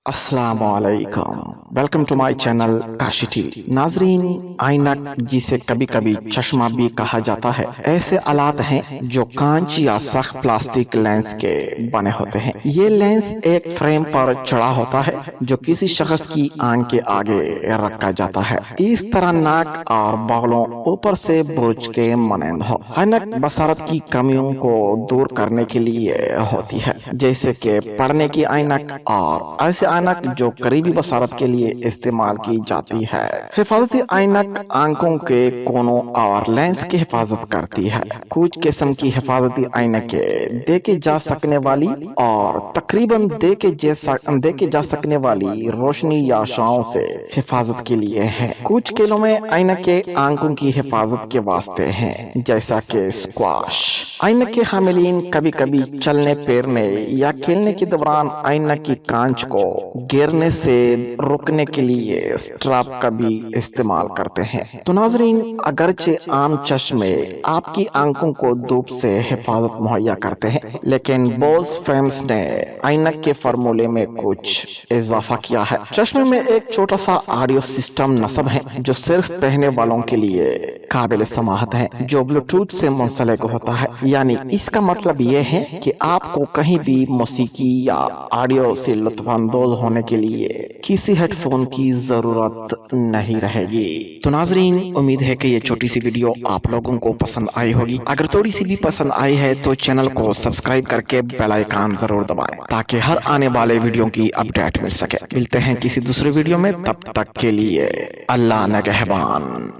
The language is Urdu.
السلام علیکم، welcome to my channel Kashi TV. ناظرین، آئینک جسے کبھی کبھی چشمہ بھی کہا جاتا ہے، ایسے آلات ہیں جو کانچ یا سخت پلاسٹک لینس کے بنے ہوتے ہیں۔ یہ لینس ایک فریم پر چڑھا ہوتا ہے جو کسی شخص کی آنکھ کے آگے رکھا جاتا ہے، اس طرح ناک اور بغلوں اوپر سے برج کے مانند ہو۔ آئینک بصارت کی کمیوں کو دور کرنے کے لیے ہوتی ہے، جیسے کہ پڑھنے کی آئینک اور ایسے آئینک جو قریبی بصارت کے لیے استعمال کی جاتی ہے۔ حفاظتی آئینک آنکھوں کے کونوں اور لینس کی حفاظت کرتی ہے۔ کچھ قسم کی حفاظتی آئینک دیکھے جا سکنے والی اور تقریباً دیکھے جا سکنے والی روشنی یا شعاعوں سے حفاظت کے لیے ہیں۔ کچھ کھیلوں میں آئینک آنکھوں کی حفاظت کے واسطے ہیں، جیسا کہ اسکواش۔ آئینک کے حاملین کبھی کبھی چلنے پھرنے یا کھیلنے کے دوران آئینک کی کانچ کو گرنے سے روکنے کے لیے اسٹراپ کا بھی استعمال کرتے ہیں۔ تو ناظرین، اگرچہ عام چشمے آپ کی آنکھوں کو دھوپ سے حفاظت مہیا کرتے ہیں، لیکن بوز فیمس نے آئینک کے فارمولے میں کچھ اضافہ کیا ہے۔ چشمے میں ایک چھوٹا سا آڈیو سسٹم نصب ہے جو صرف پہننے والوں کے لیے قابل سماعت ہے، جو بلوٹوتھ سے منسلک ہوتا ہے۔ یعنی اس کا مطلب یہ ہے کہ آپ کو کہیں بھی موسیقی یا آڈیو سے لطف اندوز ہونے کے لیے کسی ہیڈ فون کی ضرورت نہیں رہے گی۔ تو ناظرین، امید ہے کہ یہ چھوٹی سی ویڈیو آپ لوگوں کو پسند آئی ہوگی۔ اگر تھوڑی سی بھی پسند آئی ہے تو چینل کو سبسکرائب کر کے بیل آئیکن ضرور دبائیں تاکہ ہر آنے والے ویڈیو کی اپڈیٹ مل سکے۔ ملتے ہیں کسی دوسرے ویڈیو میں، تب تک کے لیے اللہ نگہبان۔